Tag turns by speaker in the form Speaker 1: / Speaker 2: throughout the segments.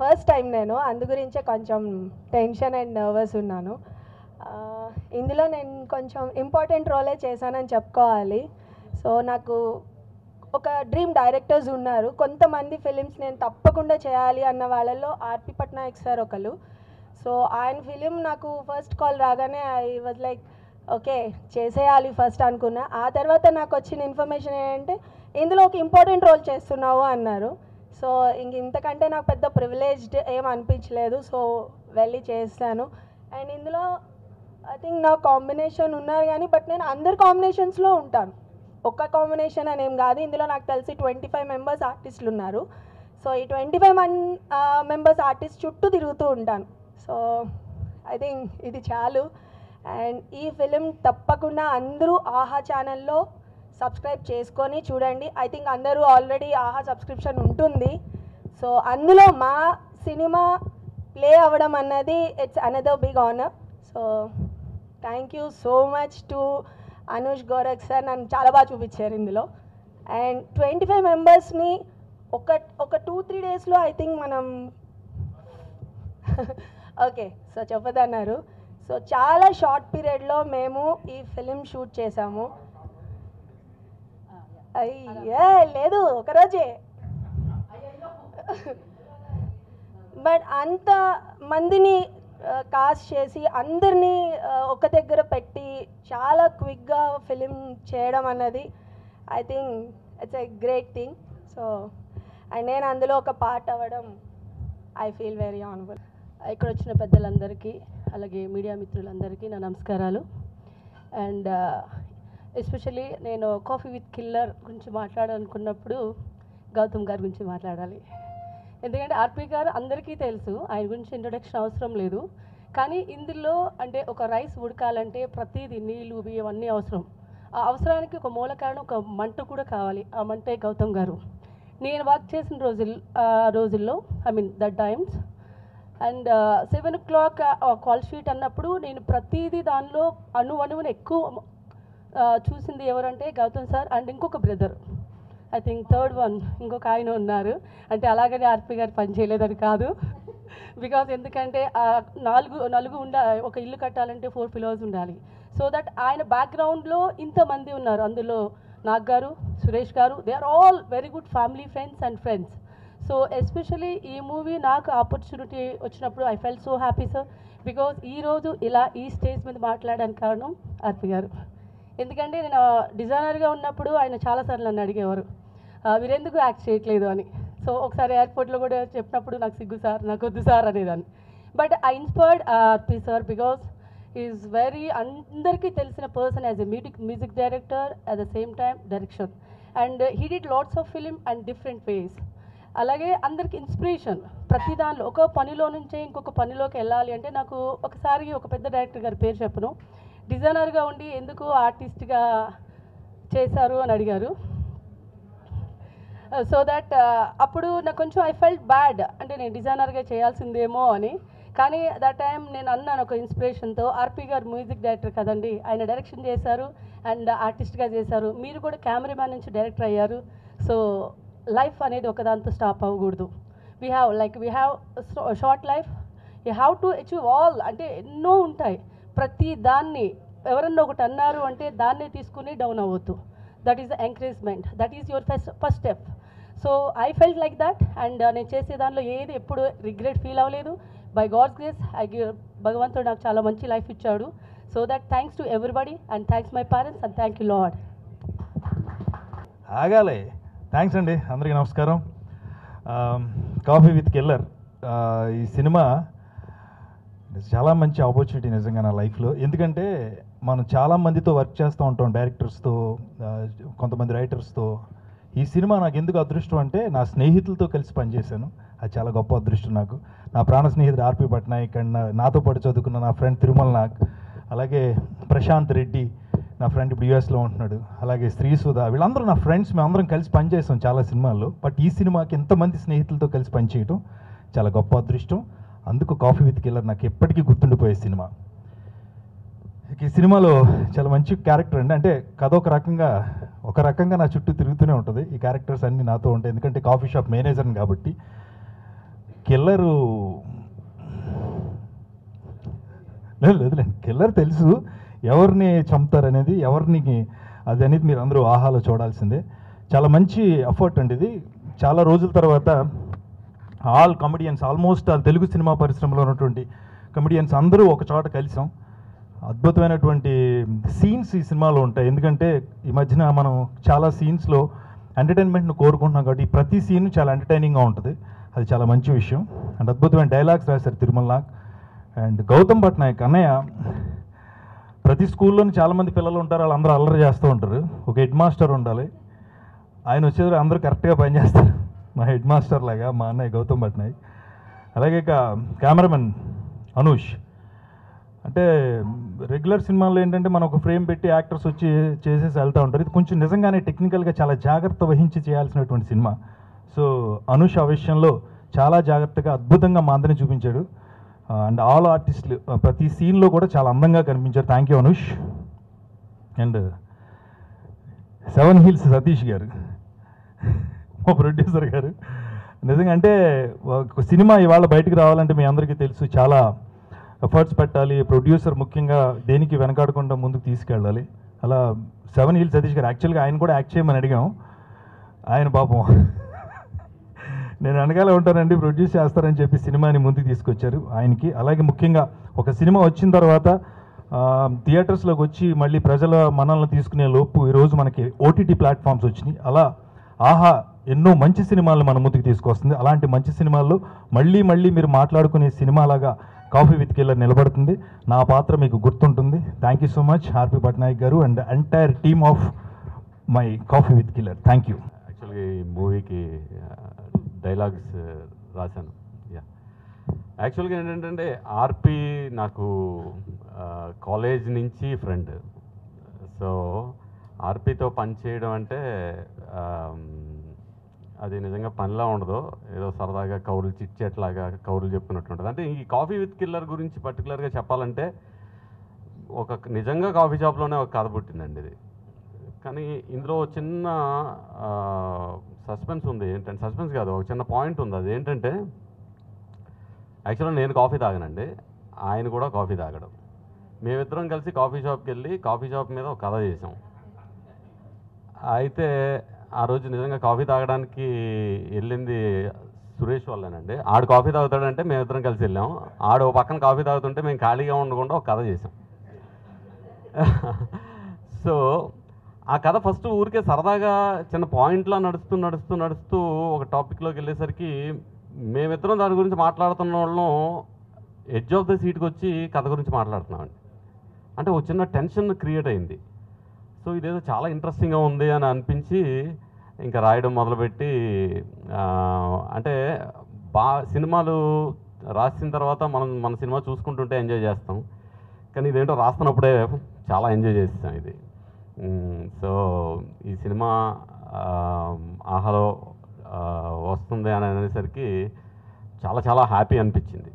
Speaker 1: First time నేను అందు గురించే కొంచెం టెన్షన్ అండ్ నర్వస్ ఉన్నాను. ఇందులో నేను కొంచెం ఇంపార్టెంట్ రోలే చేశానని చెప్పుకోవాలి. సో నాకు ఒక డ్రీమ్ డైరెక్టర్స్ ఉన్నారు, కొంతమంది ఫిలిమ్స్ నేను తప్పకుండా చేయాలి అన్న వాళ్ళల్లో ఆర్పి పట్నాయక్ సార్ ఒకరు. సో ఆయన ఫిలిం నాకు ఫస్ట్ కాల్ రాగానే ఐ వాజ్ లైక్ ఓకే చేసేయాలి ఫస్ట్ అనుకున్నా. ఆ తర్వాత నాకు వచ్చిన ఇన్ఫర్మేషన్ ఏంటంటే ఇందులో ఒక ఇంపార్టెంట్ రోల్ చేస్తున్నావు అన్నారు. సో ఇంతకంటే నాకు పెద్ద ప్రివిలేజ్డ్ ఏం అనిపించలేదు. సో వెళ్ళి చేస్తాను. అండ్ ఇందులో ఐ థింక్ నా కాంబినేషన్ ఉన్నారు కానీ బట్ నేను అందరు కాంబినేషన్స్లో ఉంటాను, ఒక్క కాంబినేషన్ అని ఏం కాదు. ఇందులో నాకు తెలిసి 25 మెంబర్స్ ఆర్టిస్టులు ఉన్నారు. సో ఈ 25 మెంబర్స్ ఆర్టిస్ట్ చుట్టూ తిరుగుతూ ఉంటాను. సో ఐ థింక్ ఇది చాలు. అండ్ ఈ ఫిలిం తప్పకుండా అందరూ ఆహా ఛానల్లో సబ్స్క్రైబ్ చేసుకొని చూడండి. ఐ థింక్ అందరూ ఆల్రెడీ ఆహా సబ్స్క్రిప్షన్ ఉంటుంది. సో అందులో మా సినిమా ప్లే అవ్వడం అన్నది it's another big honour. So thank you so much to Anush Gorakh sir, నన్ను చాలా బాగా చూపించారు ఇందులో. అండ్ 25 మెంబర్స్ని ఒక 2-3 డేస్లో ఐ థింక్ మనం ఓకే సో చెప్పదన్నారు. సో చాలా షార్ట్ పీరియడ్లో మేము ఈ ఫిలిం షూట్ చేసాము. అయ్యే లేదు ఒకరోజే, బట్ అంత మందిని కాస్ట్ చేసి అందరినీ ఒక దగ్గర పెట్టి చాలా క్విక్గా ఫిలిం చేయడం అన్నది I think it's a great thing. So and నేను అందులో ఒక పార్ట్ అవ్వడం ఐ ఫీల్ వెరీ ఆనరబుల్.
Speaker 2: ఇక్కడ వచ్చిన పెద్దలందరికీ అలాగే మీడియా మిత్రులందరికీ నా నమస్కారాలు. అండ్ ఎస్పెషల్లీ నేను కాఫీ విత్ కిల్లర్ గురించి మాట్లాడాలనుకున్నప్పుడు గౌతమ్ గారి గురించి మాట్లాడాలి. ఎందుకంటే ఆర్పి గారు అందరికీ తెలుసు, ఆయన గురించి ఇంట్రొడక్షన్ అవసరం లేదు. కానీ ఇందులో అంటే ఒక రైస్ ఉడకాలంటే ప్రతిదీ నీళ్ళు బియ్యం అన్నీ అవసరం. ఆ అవసరానికి ఒక మూల కారణం ఒక మంట కూడా కావాలి. ఆ మంటే గౌతమ్ గారు. నేను వర్క్ చేసిన రోజుల్లో I mean that times and 7 o'clock call sheet అన్నప్పుడు నేను ప్రతిదీ దానిలో అణువుని ఎక్కువ చూసింది ఎవరంటే గౌతమ్ సార్ అండ్ ఇంకొక brother, I think third one ఇంకొక ఆయన ఉన్నారు. అంటే అలాగనే ఆర్పి గారు పనిచేయలేదని కాదు, బికాజ్ ఎందుకంటే నలుగు ఒక ఇల్లు కట్టాలంటే 4 pillars ఉండాలి. సో దట్ ఆయన బ్యాక్గ్రౌండ్లో ఇంతమంది ఉన్నారు. అందులో Nag garu, Suresh garu, they are all very good family friends and friends. So especially ఈ మూవీ నాకు ఆపర్చునిటీ వచ్చినప్పుడు I felt so happy sir, because ఈరోజు ఇలా ఈ స్టేజ్ మీద మాట్లాడడానికి కారణం ఆర్పి గారు. ఎందుకంటే నేను డిజైనర్గా ఉన్నప్పుడు ఆయన చాలాసార్లు నన్ను అడిగేవారు మీరెందుకు యాక్ట్ చేయట్లేదు అని. సో ఒకసారి ఎయిర్పోర్ట్లో కూడా చెప్పినప్పుడు నాకు సిగ్గు సార్, నాకు వద్దు సార్ అనేదాన్ని. But I inspired RP sir because is very అందరికీ తెలిసిన person as a music director at the same time direction. And he did lots of film and different ways. అలాగే అందరికి ఇన్స్పిరేషన్. ప్రతి దానిలో ఒక పనిలో నుంచే ఇంకొక పనిలోకి వెళ్ళాలి అంటే నాకు ఒకసారి ఒక పెద్ద డైరెక్టర్ గారి పేరు చెప్పను, డిజైనర్గా ఉండి ఎందుకు ఆర్టిస్ట్గా చేశారు అని అడిగారు. సో దట్ అప్పుడు నాకు కొంచెం ఐ ఫెల్ట్ బ్యాడ్, అంటే నేను డిజైనర్గా చేయాల్సిందేమో అని. కానీ దట్ టైం నేను అన్నాను ఒక ఇన్స్పిరేషన్తో, ఆర్పి గారు మ్యూజిక్ డైరెక్టర్ కదండి, ఆయన డైరెక్షన్ చేశారు అండ్ ఆర్టిస్ట్గా చేశారు, మీరు కూడా కెమెరామ్యాన్ నుంచి డైరెక్టర్ అయ్యారు. సో లైఫ్ అనేది ఒకదాంతో స్టాప్ అవ్వకూడదు. We have short life, you have to achieve all. అంటే ఎన్నో ఉంటాయి, ప్రతి దాన్ని ఎవరన్నా ఒకటి అన్నారు అంటే దాన్నే తీసుకుని డౌన్ అవ్వద్దు. That is the encouragement, that is your first step. So I felt like that. And నేను చేసే దానిలో ఏది ఎప్పుడు రిగ్రెట్ ఫీల్ అవ్వలేదు. బై గాడ్స్ గ్రేస్ భగవంతుడు నాకు చాలా మంచి లైఫ్ ఇచ్చాడు. So that thanks to everybody and thanks my parents and thank you Lord.
Speaker 3: ఆగాలే. థ్యాంక్స్ అండి, అందరికీ నమస్కారం. కాఫీ విత్ కిల్లర్ ఈ సినిమా చాలా మంచి ఆపర్చునిటీ నిజంగా నా లైఫ్లో. ఎందుకంటే మనం చాలామందితో వర్క్ చేస్తూ ఉంటాం, డైరెక్టర్స్తో, కొంతమంది రైటర్స్తో. ఈ సినిమా నాకు ఎందుకు అదృష్టం అంటే నా స్నేహితులతో కలిసి పనిచేశాను, అది చాలా గొప్ప అదృష్టం నాకు. నా ప్రాణ స్నేహితుడు ఆర్పి పట్నాయక్ అండ్ నాతో పాటు చదువుకున్న నా ఫ్రెండ్ తిరుమల నాగ్, అలాగే ప్రశాంత్ రెడ్డి నా ఫ్రెండ్ ఇప్పుడు యూఎస్లో ఉంటున్నాడు, అలాగే శ్రీసుధ, వీళ్ళందరూ నా ఫ్రెండ్స్. మేమందరం కలిసి పనిచేసాం చాలా సినిమాల్లో. బట్ ఈ సినిమాకి ఎంతమంది స్నేహితులతో కలిసి పనిచేయటం చాలా గొప్ప అదృష్టం. అందుకు కాఫీ విత్ కిల్లర్ నాకు ఎప్పటికీ గుర్తుండిపోయే సినిమా. ఈ సినిమాలో చాలా మంచి క్యారెక్టర్ అండి. అంటే కథ ఒక రకంగా నా చుట్టూ తిరుగుతూనే ఉంటుంది. ఈ క్యారెక్టర్స్ అన్నీ నాతో ఉంటాయి, ఎందుకంటే కాఫీ షాప్ మేనేజర్ని కాబట్టి. కిల్లరు లేదులేండి, కిల్లర్ తెలుసు, ఎవరిని చంపుతారనేది, ఎవరిని అది అనేది మీరు అందరూ ఆహాలో చూడాల్సిందే. చాలా మంచి ఎఫర్ట్ అండి ఇది. చాలా రోజుల తర్వాత all comedians, almost Telugu cinema పరిశ్రమలో ఉన్నటువంటి కమెడియన్స్ అందరూ ఒక చోట కలిసాం. అద్భుతమైనటువంటి సీన్స్ ఈ సినిమాలో ఉంటాయి. ఎందుకంటే ఈ మధ్యన మనం చాలా సీన్స్లో ఎంటర్టైన్మెంట్ను కోరుకుంటున్నాం కాబట్టి ప్రతి సీన్ చాలా ఎంటర్టైనింగ్గా ఉంటుంది. అది చాలా మంచి విషయం. అండ్ అద్భుతమైన డైలాగ్స్ రాశారు తిరుమల నాగ్ అండ్ గౌతమ్ పట్నాయక్ అన్నయ్య. ప్రతి స్కూల్లోని చాలామంది పిల్లలు ఉంటారు, వాళ్ళందరూ అల్లరి చేస్తూ ఉంటారు. ఒక హెడ్ మాస్టర్ ఉండాలి, ఆయన వచ్చేది అందరూ కరెక్ట్గా పనిచేస్తారు. మా హెడ్ మాస్టర్ లాగా మా అన్నయ్య గౌతమ్ పట్నాయక్. అలాగే ఇక కెమెరామెన్ అనూష్. అంటే రెగ్యులర్ సినిమాల్లో ఏంటంటే మనం ఒక ఫ్రేమ్ పెట్టి యాక్టర్స్ వచ్చి చేసేసి వెళ్తూ ఉంటారు. ఇది కొంచెం నిజంగానే టెక్నికల్గా చాలా జాగ్రత్త వహించి చేయాల్సినటువంటి సినిమా. సో అనూష్ ఆ విషయంలో చాలా జాగ్రత్తగా అద్భుతంగా మా అందరిని చూపించాడు. అండ్ ఆల్ ఆర్టిస్టులు ప్రతి సీన్లో కూడా చాలా అందంగా కనిపించారు. Thank you Anush. And 7 Hills Satish గారు, మా ప్రొడ్యూసర్ గారు. నిజంగా అంటే ఒక సినిమా ఇవాళ బయటికి రావాలంటే మీ అందరికీ తెలుసు చాలా ఎఫర్ట్స్ పెట్టాలి. ప్రొడ్యూసర్ ముఖ్యంగా దేనికి వెనకాడకుండా ముందుకు తీసుకెళ్ళాలి. అలా 7 Hills సతీష్ గారు యాక్చువల్గా ఆయన కూడా యాక్ట్ చేయమని అడిగాం. ఆయన పాపం నేను వెనకాల ఉంటానండి, ప్రొడ్యూస్ చేస్తారని చెప్పి సినిమాని ముందుకు తీసుకొచ్చారు ఆయనకి. అలాగే ముఖ్యంగా ఒక సినిమా వచ్చిన తర్వాత థియేటర్స్లోకి వచ్చి మళ్ళీ ప్రజల మనల్ని తీసుకునే లోపు ఈరోజు మనకి ఓటీటీ ప్లాట్ఫామ్స్ వచ్చినాయి. అలా ఆహా ఎన్నో మంచి సినిమాలను మన ముందుకు తీసుకొస్తుంది. అలాంటి మంచి సినిమాల్లో మళ్ళీ మళ్ళీ మీరు మాట్లాడుకునే సినిమాలాగా కాఫీ విత్ కిల్లర్ నిలబడుతుంది. నా పాత్ర మీకు గుర్తుంటుంది. థ్యాంక్ యూ సో మచ్ ఆర్పి పట్నాయక్ గారు and entire team of my coffee with killer. Thank you.
Speaker 4: యాక్చువల్గా ఈ మూవీకి డైలాగ్స్ రాశాను. యాక్చువల్గా ఏంటంటే ఆర్పి నాకు కాలేజ్ నుంచి ఫ్రెండ్. సో ఆర్పితో పనిచేయడం అంటే అది నిజంగా పనిలా ఉండదు, ఏదో సరదాగా కౌరులు చిట్చేట్లాగా కౌరులు చెప్పుకున్నట్టు ఉంటుంది. అంటే ఈ కాఫీ విత్ కిల్లర్ గురించి పర్టికులర్గా చెప్పాలంటే ఒక నిజంగా కాఫీ షాప్లోనే ఒక కథ పుట్టిందండి ఇది. కానీ ఇందులో చిన్న సస్పెన్స్ ఉంది. ఏంటంటే సస్పెన్స్ కాదు, ఒక చిన్న పాయింట్ ఉంది. అది ఏంటంటే యాక్చువల్గా నేను కాఫీ తాగనండి, ఆయన కూడా కాఫీ తాగడం. మేమిద్దరం కలిసి కాఫీ షాప్కి వెళ్ళి కాఫీ షాప్ మీద ఒక కథ చేసాం. అయితే ఆ రోజు నిజంగా కాఫీ తాగడానికి వెళ్ళింది సురేష్ వాళ్ళేనండి. ఆడు కాఫీ తాగుతాడంటే మేమిద్దరం కలిసి వెళ్ళాం. ఆడు పక్కన కాఫీ తాగుతుంటే మేము ఖాళీగా ఉండకుండా ఒక కథ చేసాం. సో ఆ కథ ఫస్ట్ ఊరికే సరదాగా చిన్న పాయింట్లో నడుస్తూ నడుస్తూ నడుస్తూ ఒక టాపిక్లోకి వెళ్ళేసరికి మేమిద్దరం దాని గురించి మాట్లాడుతున్న వాళ్ళం ఎడ్జ్ ఆఫ్ ద సీట్కి వచ్చి కథ గురించి మాట్లాడుతున్నామండి. అంటే ఒక చిన్న టెన్షన్ క్రియేట్ అయింది. సో ఇదేదో చాలా ఇంట్రెస్టింగ్గా ఉంది అని అనిపించి ఇంకా రాయడం మొదలుపెట్టి, అంటే సినిమాలు రాసిన తర్వాత మన సినిమా చూసుకుంటుంటే ఎంజాయ్ చేస్తాం, కానీ ఇదేంటో రాస్తున్నప్పుడే చాలా ఎంజాయ్ చేస్తాం ఇది. సో ఈ సినిమా ఆహాలో వస్తుంది అని అనేసరికి చాలా చాలా హ్యాపీ అనిపించింది.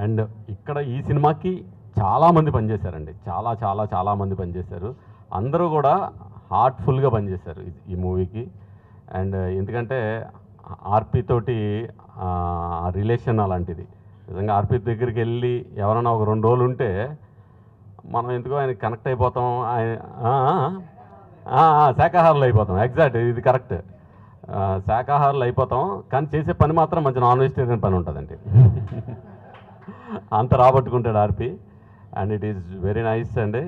Speaker 4: అండ్ ఇక్కడ ఈ సినిమాకి చాలామంది పనిచేశారండి, చాలా చాలా చాలామంది పనిచేశారు. అందరూ కూడా హార్ట్ఫుల్గా పనిచేశారు ఈ మూవీకి. అండ్ ఎందుకంటే ఆర్పి తోటి రిలేషన్ అలాంటిది. నిజంగా ఆర్పి దగ్గరికి వెళ్ళి ఎవరైనా ఒక 2 రోజులు ఉంటే మనం ఎందుకో ఆయనకి కనెక్ట్ అయిపోతాం. శాకాహారులు అయిపోతాం. ఎగ్జాక్ట్, ఇది కరెక్ట్, శాకాహారులు అయిపోతాం. కానీ చేసే పని మాత్రం మంచి నాన్ వెజిటేరియన్ పని ఉంటుందండి. అంత రాబట్టుకుంటాడు RP. And it is very nice అండి.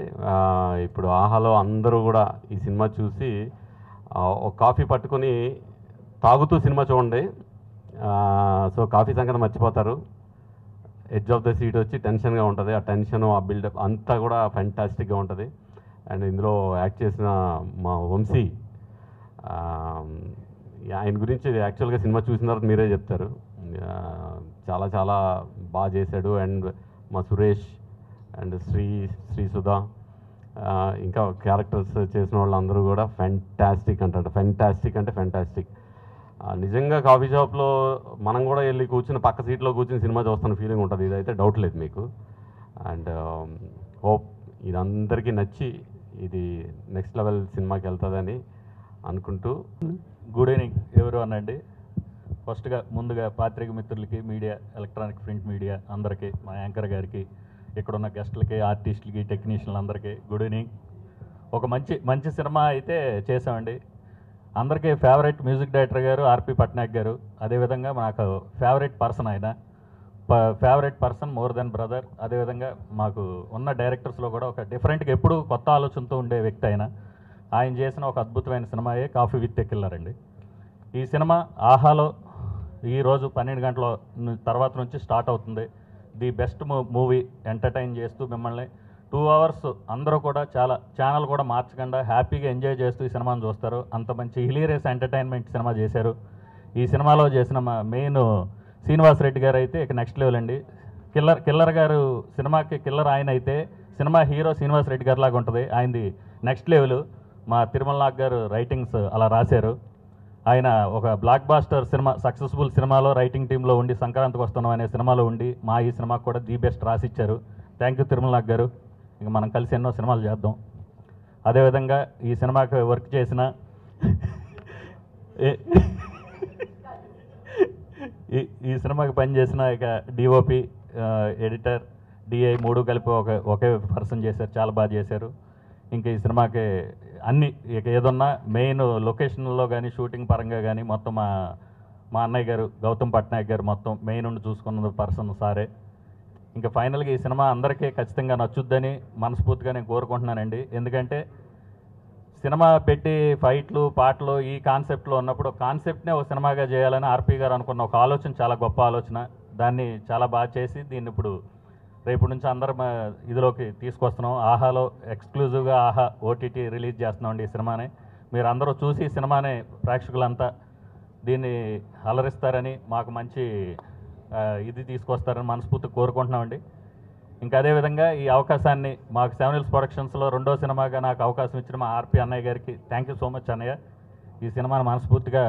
Speaker 4: ఇప్పుడు ఆహాలో అందరూ కూడా ఈ సినిమా చూసి ఒక కాఫీ పట్టుకొని తాగుతూ సినిమా చూడండి. సో కాఫీ సంగతి మర్చిపోతారు. ఎడ్జ్ ఆఫ్ ద సీట్ వచ్చి టెన్షన్గా ఉంటుంది. ఆ టెన్షన్, ఆ బిల్డప్ అంతా కూడా ఫ్యాంటాస్టిక్గా ఉంటుంది. అండ్ ఇందులో యాక్ట్ చేసిన మా వంశీ, ఆయన గురించి యాక్చువల్గా సినిమా చూసిన తర్వాత మీరే చెప్తారు. చాలా చాలా బాగా చేశాడు. అండ్ మా సురేష్ అండ్ శ్రీసుధా, ఇంకా క్యారెక్టర్స్ చేసిన వాళ్ళందరూ కూడా ఫ్యాంటాస్టిక్ అంటారు. ఫ్యాంటాస్టిక్ అంటే ఫ్యాంటాస్టిక్. నిజంగా కాఫీ షాప్లో మనం కూడా వెళ్ళి కూర్చుని పక్క సీట్లో కూర్చుని సినిమా చూస్తున్న ఫీలింగ్ ఉంటుంది. ఇదైతే డౌట్ లేదు మీకు. అండ్ హోప్ ఇది అందరికీ నచ్చి ఇది నెక్స్ట్ లెవెల్ సినిమాకి వెళ్తుందని అనుకుంటూ.
Speaker 5: గుడ్ ఈవినింగ్ ఎవరు అనండి. ముందుగా పాత్రిక మిత్రులకి, మీడియా, ఎలక్ట్రానిక్ ప్రింట్ మీడియా అందరికీ, మా యాంకర్ గారికి, ఇక్కడున్న గెస్టులకి, ఆర్టిస్టులకి, టెక్నీషియన్లు అందరికీ గుడ్ ఈవినింగ్. ఒక మంచి సినిమా అయితే చేసామండి. అందరికీ ఫేవరెట్ మ్యూజిక్ డైరెక్టర్ గారు ఆర్పి పట్నాయక్ గారు. అదేవిధంగా నాకు ఫేవరెట్ పర్సన్ ఆయన, favourite person more than brother. అదేవిధంగా మాకు ఉన్న డైరెక్టర్స్లో కూడా ఒక డిఫరెంట్గా ఎప్పుడూ కొత్త ఆలోచనతో ఉండే వ్యక్తి ఆయన చేసిన ఒక అద్భుతమైన సినిమాయే కాఫీ విత్ ఎ కిల్లర్ అండి. ఈ సినిమా ఆహాలో ఈరోజు 12 గంటల తర్వాత నుంచి స్టార్ట్ అవుతుంది. ది బెస్ట్ మూవీ, ఎంటర్టైన్ చేస్తూ మిమ్మల్ని 2 అవర్స్ అందరూ కూడా చాలా ఛానల్ కూడా మార్చకుండా హ్యాపీగా ఎంజాయ్ చేస్తూ ఈ సినిమాను చూస్తారు. అంత మంచి హిలీరియస్ ఎంటర్టైన్మెంట్ సినిమా చేశారు. ఈ సినిమాలో చేసిన మా మెయిన్ శ్రీనివాస్ రెడ్డి గారు అయితే ఇక నెక్స్ట్ లెవెల్ అండి. కిల్లర్ గారు సినిమాకి కిల్లర్ ఆయన అయితే సినిమా హీరో శ్రీనివాస్ రెడ్డి గారు లాగా ఉంటుంది. ఆయనది నెక్స్ట్ లెవెల్. మా తిరుమల నాగ్ గారు రైటింగ్స్ అలా రాశారు. ఆయన ఒక బ్లాక్ బాస్టర్ సినిమా, సక్సెస్ఫుల్ సినిమాలో రైటింగ్ టీంలో ఉండి సంక్రాంతికి వస్తున్నాం అనే సినిమాలో ఉండి మా ఈ సినిమాకి కూడా ది బెస్ట్ రాసిచ్చారు. థ్యాంక్ యూ తిరుమల నాగ్ గారు. ఇంక మనం కలిసి ఎన్నో సినిమాలు చేద్దాం. అదేవిధంగా ఈ సినిమాకి వర్క్ చేసిన ఈ సినిమాకి పనిచేసిన ఇక డిఓపి, ఎడిటర్, డిఐ 3 కలిపి ఒకే పర్సన్ చేశారు. చాలా బాగా చేశారు. ఇంకా ఈ సినిమాకి అన్ని ఇక ఏదన్నా మెయిన్ లొకేషన్లో కానీ షూటింగ్ పరంగా కానీ మొత్తం మా అన్నయ్య గారు గౌతమ్ పట్నాయక్ గారు మొత్తం మెయిన్ ఉండి చూసుకున్న పర్సన్ సారే. ఇంకా ఫైనల్గా ఈ సినిమా అందరికీ ఖచ్చితంగా నచ్చుద్దని మనస్ఫూర్తిగా నేను కోరుకుంటున్నానండి. ఎందుకంటే సినిమా పెట్టి ఫైట్లు, పాటలు ఈ కాన్సెప్ట్లో ఉన్నప్పుడు కాన్సెప్ట్నే ఒక సినిమాగా చేయాలని ఆర్పి గారు అనుకున్న ఒక ఆలోచన చాలా గొప్ప ఆలోచన. దాన్ని చాలా బాగా చేసి దీన్ని ఇప్పుడు రేపు నుంచి అందరం ఇదిలోకి తీసుకొస్తున్నాం. ఆహాలో ఎక్స్క్లూజివ్గా ఆహా ఓటీటీ రిలీజ్ చేస్తున్నామండి ఈ సినిమాని. మీరు అందరూ చూసి ఈ సినిమాని ప్రేక్షకులంతా దీన్ని అలరిస్తారని, మాకు మంచి ఇది తీసుకొస్తారని మనస్ఫూర్తి కోరుకుంటున్నామండి. ఇంకా అదేవిధంగా ఈ అవకాశాన్ని మాకు 7 Hills ప్రొడక్షన్స్లో 2వ సినిమాగా నాకు అవకాశం ఇచ్చిన మా ఆర్పి అన్నయ్య గారికి థ్యాంక్ యూ సో మచ్ అన్నయ్య. ఈ సినిమాని మనస్ఫూర్తిగా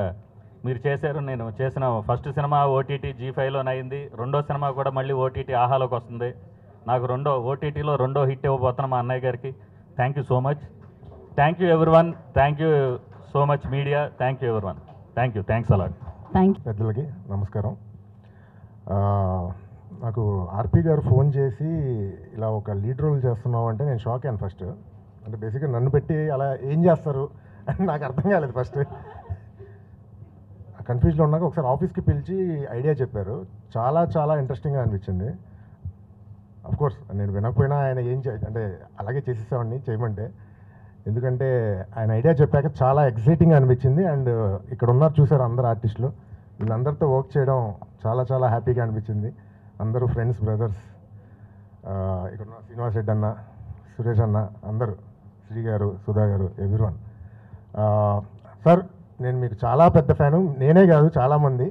Speaker 5: మీరు చేశారు. నేను చేసిన ఫస్ట్ సినిమా ఓటీటీ G5లోనే అయింది. 2వ సినిమా కూడా మళ్ళీ ఓటీటీ ఆహాలోకి వస్తుంది. నాకు ఓటీటీలో 2వ హిట్ ఇవ్వబోతున్నా మా అన్నయ్య గారికి. Thank you so much. Thank you everyone. Thank you so much media. Thank you everyone. Thank you. Thanks a lot.
Speaker 6: పెద్దలకి నమస్కారం. నాకు ఆర్పి గారు ఫోన్ చేసి ఇలా ఒక లీడ్ రోల్ చేస్తున్నావు అంటే నేను షాక్ అయ్యాను ఫస్ట్. అంటే బేసిక్గా నన్ను పెట్టి అలా ఏం చేస్తారు అని నాకు అర్థం కాలేదు ఫస్ట్. కన్ఫ్యూజ్లో ఉన్నాక ఒకసారి ఆఫీస్కి పిలిచి ఐడియా చెప్పారు. చాలా చాలా ఇంట్రెస్టింగ్గా అనిపించింది. కోర్స్ నేను వినకపోయినా ఆయన అంటే అలాగే చేసేసామండి చేయమంటే. ఎందుకంటే ఆయన ఐడియా చెప్పాక చాలా ఎక్సైటింగ్గా అనిపించింది. అండ్ ఇక్కడ ఉన్నారు చూసారు అందరు ఆర్టిస్టులు, వీళ్ళందరితో వర్క్ చేయడం చాలా చాలా హ్యాపీగా అనిపించింది. అందరూ ఫ్రెండ్స్, బ్రదర్స్. ఇక్కడ ఉన్న శ్రీనివాస్ రెడ్డి అన్న, సురేష్ అన్న, అందరూ, శ్రీ గారు, సుధా గారు, ఎవ్రీవన్. సార్ నేను మీకు చాలా పెద్ద ఫ్యాను. నేనే కాదు చాలామంది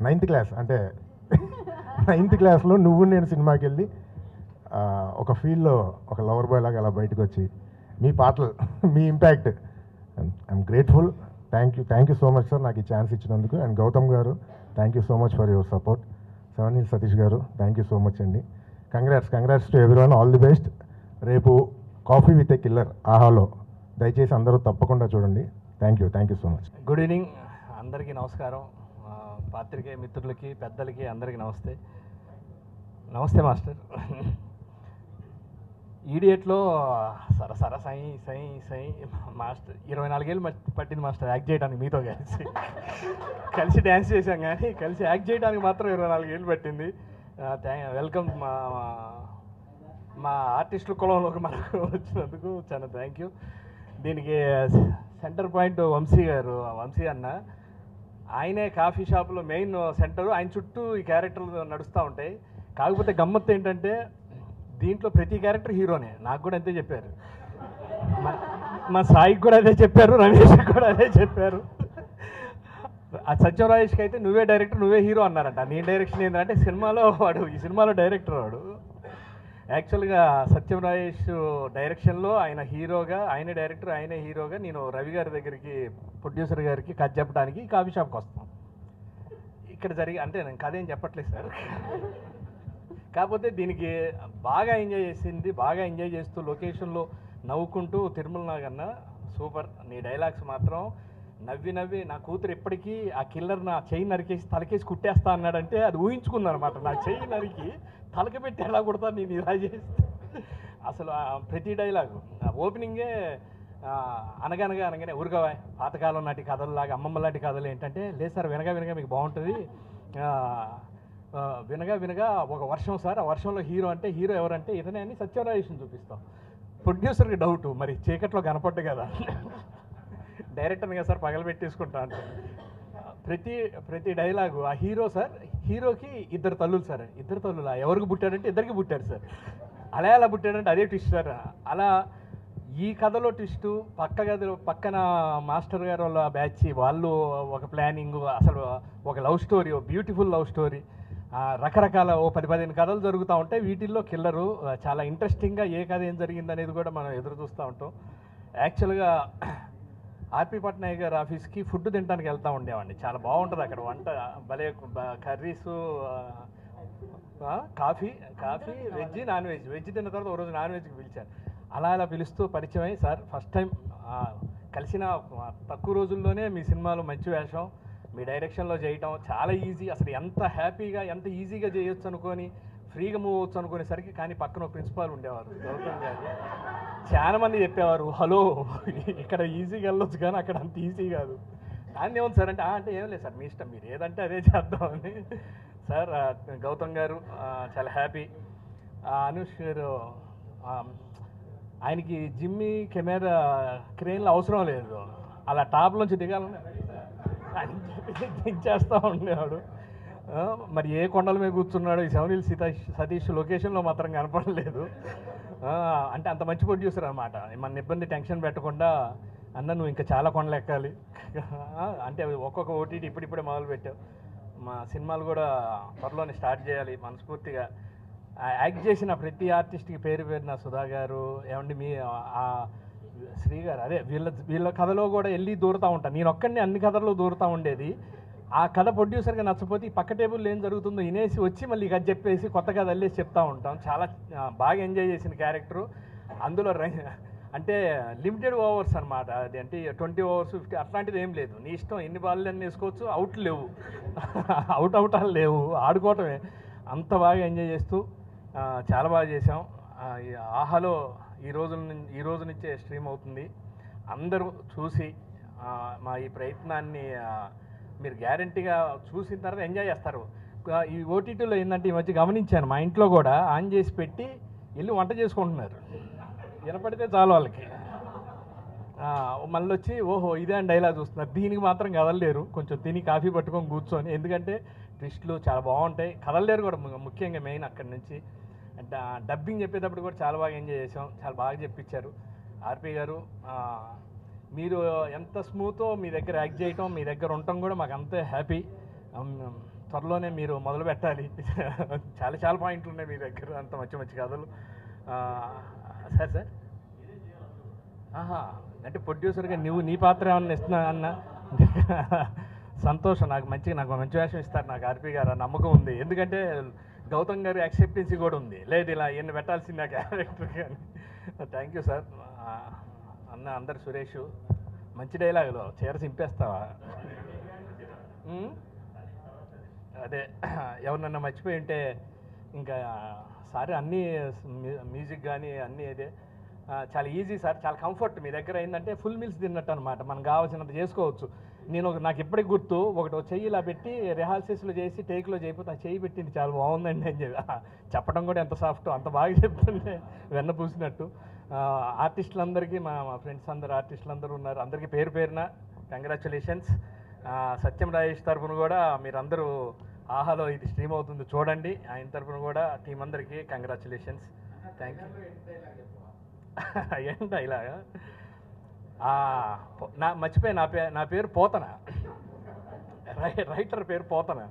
Speaker 6: 9th క్లాస్ అంటే 9th క్లాస్లో నువ్వు నేను సినిమాకి వెళ్ళి ఒక ఫీల్డ్లో ఒక లవర్ బాయ్ లాగా అలా బయటకు వచ్చి మీ పాటలు, మీ impact, I'm grateful. Thank you so much sir నాకు ఈ ఛాన్స్ ఇచ్చినందుకు. అండ్ గౌతమ్ గారు thank you so much for your support. 7 Hills Satish గారు థ్యాంక్ యూ సో మచ్ అండి. Congrats to everyone. All the best. రేపు కాఫీ విత్ ఏ కిల్లర్ ఆహాలో దయచేసి అందరూ తప్పకుండా చూడండి. Thank you so much.
Speaker 7: Good evening అందరికీ నమస్కారం. పాత్రికేయ మిత్రులకి, పెద్దలకి అందరికీ నమస్తే మాస్టర్. ఈడియట్లో సరసర సై మాస్టర్ 24 ఏళ్ళు పట్టింది మాస్టర్ యాక్ట్ చేయడానికి. మీతో కలిసి డ్యాన్స్ చేశాం కానీ కలిసి యాక్ట్ చేయడానికి మాత్రం 24 ఏళ్ళు పట్టింది. వెల్కమ్ మా ఆర్టిస్టుల కులంలోకి మనకు వచ్చినందుకు చాలా థ్యాంక్ యూ. దీనికి సెంటర్ పాయింట్ వంశీ అన్న. ఆయనే కాఫీ షాప్లో మెయిన్ సెంటర్. ఆయన చుట్టూ ఈ క్యారెక్టర్లు నడుస్తూ ఉంటాయి. కాకపోతే గమ్మత్తు ఏంటంటే దీంట్లో ప్రతి క్యారెక్టర్ హీరోనే. నాకు కూడా అంతే చెప్పారు. మా సాయికి కూడా అదే చెప్పారు, రమేష్కి కూడా అదే చెప్పారు. ఆ సత్యం రాజేష్కి అయితే నువ్వే డైరెక్టర్, నువ్వే హీరో అన్నారంట. నీ డైరెక్షన్ ఏంటంటే ఈ సినిమాలో డైరెక్టర్ వాడు. యాక్చువల్గా సత్యం రాజేష్ డైరెక్షన్లో ఆయన హీరోగా, ఆయనే డైరెక్టర్, ఆయనే హీరోగా. నేను రవి గారి దగ్గరికి, ప్రొడ్యూసర్ గారికి కథ చెప్పడానికి కాఫీ షాప్కి వస్తాం. ఇక్కడ అంటే నేను కథ ఏం చెప్పట్లేదు సార్. కాకపోతే దీనికి బాగా ఎంజాయ్ చేస్తూ లొకేషన్లో నవ్వుకుంటూ తిరుమల నాగన్న సూపర్. నీ డైలాగ్స్ మాత్రం నవ్వి నవ్వి నా కూతురు ఇప్పటికీ ఆ కిల్లర్ నా చెయ్యి నరికేసి తలకేసి కుట్టేస్తా అన్నాడంటే అది ఊహించుకుందనమాట. నా చెయ్యి నరికి తలకి పెట్టి ఎలా కొడతా నేను ఇలా చేస్తే. అసలు ప్రతి డైలాగు ఓపెనింగే అనగనగా అనగానే ఊరుగా పాతకాలం నాటి కథల్లాగా అమ్మమ్మ లాంటి కథలు ఏంటంటే, లేదు సార్ వినగా వినగా మీకు బాగుంటుంది, వినగా వినగా ఒక వర్షం సార్, ఆ వర్షంలో హీరో అంటే హీరో ఎవరంటే ఇతనే అని సత్యనారాయణ చూపిస్తాం. ప్రొడ్యూసర్కి డౌట్, మరి చీకట్లో కనపడ్డు కదా, డైరెక్టర్గా సార్ పగలబెట్టేసుకుంటా అంటే ప్రతి డైలాగు ఆ హీరో సార్, హీరోకి ఇద్దరు తల్లులు సార్, ఇద్దరు తల్లులా ఎవరికి పుట్టాడంటే ఇద్దరికి పుట్టాడు సార్, అలా ఎలా పుట్టాడంటే అదే ట్విస్ట్ సార్. అలా ఈ కథలో ట్విస్టు, పక్కన మాస్టర్ గారు వాళ్ళ బ్యాచ్ వాళ్ళు ఒక ప్లానింగ్, అసలు ఒక love story, beautiful love story, రకరకాల 10-15 కథలు జరుగుతూ ఉంటాయి. వీటిల్లో కిల్లరు చాలా ఇంట్రెస్టింగ్గా ఏ కథ ఏం జరిగింది అనేది కూడా మనం ఎదురు చూస్తూ ఉంటాం. యాక్చువల్గా ఆర్పి పట్నాయక్ గారి ఆఫీస్కి ఫుడ్ తినడానికి వెళ్తూ ఉండేవాడిని. చాలా బాగుంటుంది అక్కడ వంట, భలే curries, coffee veg non veg తిన్న తర్వాత ఒక రోజు నాన్ వెజ్కి పిలిచాను. అలా పిలుస్తూ పరిచయం అయ్యి, సార్ ఫస్ట్ టైం కలిసిన తక్కువ రోజుల్లోనే మీ సినిమాలో మంచి వేషం, మీ డైరెక్షన్లో చేయటం చాలా ఈజీ, అసలు ఎంత హ్యాపీగా ఎంత ఈజీగా చేయొచ్చు అనుకొని ఫ్రీగా మూవ్ అవచ్చు అనుకునేసరికి, కానీ పక్కన ఒక ప్రిన్సిపాల్ ఉండేవారు గౌతమ్ గారు, చాలా మంది చెప్పేవారు హలో ఇక్కడ ఈజీగా వెళ్ళొచ్చు కానీ అక్కడ అంత ఈజీ కాదు. దాన్ని ఏముంది సార్ అంటే ఏం లేదు సార్ మీ ఇష్టం, మీరు ఏదంటే అదే చేద్దామని. సార్ గౌతమ్ గారు చాలా హ్యాపీ. అనుష్ గారు ఆయనకి జిమ్మి కెమెరా క్రెయిన్లో అవసరం లేదు, అలా టాప్లోంచి దిగాలని దించేస్తూ ఉండేవాడు. మరి ఏ కొండల మీద కూర్చున్నాడు ఈ సెవెనిల్ సతీష్ లొకేషన్లో మాత్రం కనపడలేదు. అంటే అంత మంచి ప్రొడ్యూసర్ అనమాట. మన ఇబ్బంది టెన్షన్ పెట్టకుండా, అన్న నువ్వు ఇంకా చాలా కొండలు ఎక్కాలి అంటే ఒక్కొక్క ఓటీటీ ఇప్పుడిప్పుడే మొదలు పెట్టావు, మా సినిమాలు కూడా త్వరలోనే స్టార్ట్ చేయాలి మనస్ఫూర్తిగా. యాక్ట్ చేసిన ప్రతి ఆర్టిస్ట్కి పేరు పేరున సుధా గారు ఏమండి, మీ శ్రీ గారు, అదే వీళ్ళ కథలో కూడా వెళ్ళి దూరుతూ ఉంటాను. నేను ఒక్కడిని అన్ని కథల్లో దూరుతూ ఉండేది. ఆ కథ ప్రొడ్యూసర్గా నచ్చపోతే పక్క టేబుల్లో ఏం జరుగుతుందో వినేసి వచ్చి మళ్ళీ కథ చెప్పేసి కొత్త కథ వెళ్ళేసి చెప్తూ ఉంటాం. చాలా బాగా ఎంజాయ్ చేసిన క్యారెక్టరు. అందులో అంటే లిమిటెడ్ ఓవర్స్ అనమాట, అది అంటే 20 overs 50 అట్లాంటిది ఏం లేదు. నీ ఇష్టం ఎన్ని బాల్ అన్నీ వేసుకోవచ్చు, అవుట్ లేవు, అవుటాలు లేవు, ఆడుకోవటమే. అంత బాగా ఎంజాయ్ చేస్తూ చాలా బాగా చేసాం. ఆహాలో ఈ రోజు నుంచే స్ట్రీమ్ అవుతుంది. అందరూ చూసి మా ఈ ప్రయత్నాన్ని మీరు గ్యారంటీగా చూసిన తర్వాత ఎంజాయ్ చేస్తారు. ఈ ఓటీటీలో ఏంటంటే ఈ మధ్య గమనించాను, మా ఇంట్లో కూడా ఆన్ చేసి పెట్టి వెళ్ళి వంట చేసుకుంటున్నారు, వినపడితే చాలు వాళ్ళకి. మళ్ళీ వచ్చి ఓహో ఇదే అని డైలాగ్ చూస్తున్నారు. దీనికి మాత్రం కదలలేరు, కొంచెం తిని కాఫీ పట్టుకొని కూర్చొని, ఎందుకంటే ట్విస్ట్లు చాలా బాగుంటాయి. కదలలేరు కూడా ముఖ్యంగా మెయిన్ అక్కడి నుంచి. అంటే డబ్బింగ్ చెప్పేటప్పుడు కూడా చాలా బాగా ఎంజాయ్ చేసాం, చాలా బాగా చెప్పించారు ఆర్పి గారు. మీరు ఎంత స్మూతో మీ దగ్గర యాక్ట్ చేయటం, మీ దగ్గర ఉండటం కూడా మాకు అంతే హ్యాపీ. త్వరలోనే మీరు మొదలు పెట్టాలి, చాలా పాయింట్లు ఉన్నాయి మీ దగ్గర, అంత మంచి కథలు. సార్ అంటే ప్రొడ్యూసర్గా నీ పాత్ర ఏమన్నా ఇస్తున్నా అన్న సంతోషం. నాకు మంచి వేషం ఇస్తారు నాకు ఆర్పి గారు, నమ్మకం ఉంది. ఎందుకంటే గౌతమ్ గారి యాక్సెప్టెన్సీ కూడా ఉంది, లేదు ఇలా ఎన్ని పెట్టాల్సింది ఆ క్యారెక్టర్ కానీ. Thank you sir. అన్న అందరు సురేష్ మంచి డైలాగులో చీర సింపేస్తావా, అదే ఎవరినన్నా మర్చిపోయి ఉంటే ఇంకా సార్ అన్నీ మ్యూజిక్ కానీ అన్నీ అదే చాలా ఈజీ సార్, చాలా కంఫర్ట్. మీ దగ్గర ఏంటంటే ఫుల్ మీల్స్ తిన్నట్టు అనమాట, మనకు కావాల్సినంత చేసుకోవచ్చు. నాకు ఎప్పటికి గుర్తు, ఒకటి చెయ్యి ఇలా పెట్టి రిహార్సల్స్లో చేసి టేక్లో చేయకపోతే ఆ చెయ్యి పెట్టింది చాలా బాగుందండి అని చెప్పడం కూడా ఎంత సాఫ్ట్, అంత బాగా చెప్తుంటే వెన్న పూసినట్టు. ఆర్టిస్టులందరికీ మా ఫ్రెండ్స్ అందరు ఆర్టిస్టులందరూ ఉన్నారు, అందరికీ పేరు పేరున కంగ్రాచులేషన్స్. సత్యం రాజేష్ తరఫున కూడా మీరందరూ ఆహాలో ఇది స్ట్రీమ్ అవుతుంది చూడండి, ఆయన తరఫున కూడా టీం అందరికీ కంగ్రాచులేషన్స్. Thank you. ఏంటో ఇలాగా మర్చిపోయి నా పేరు పోతన, రైటర్ పేరు పోతన.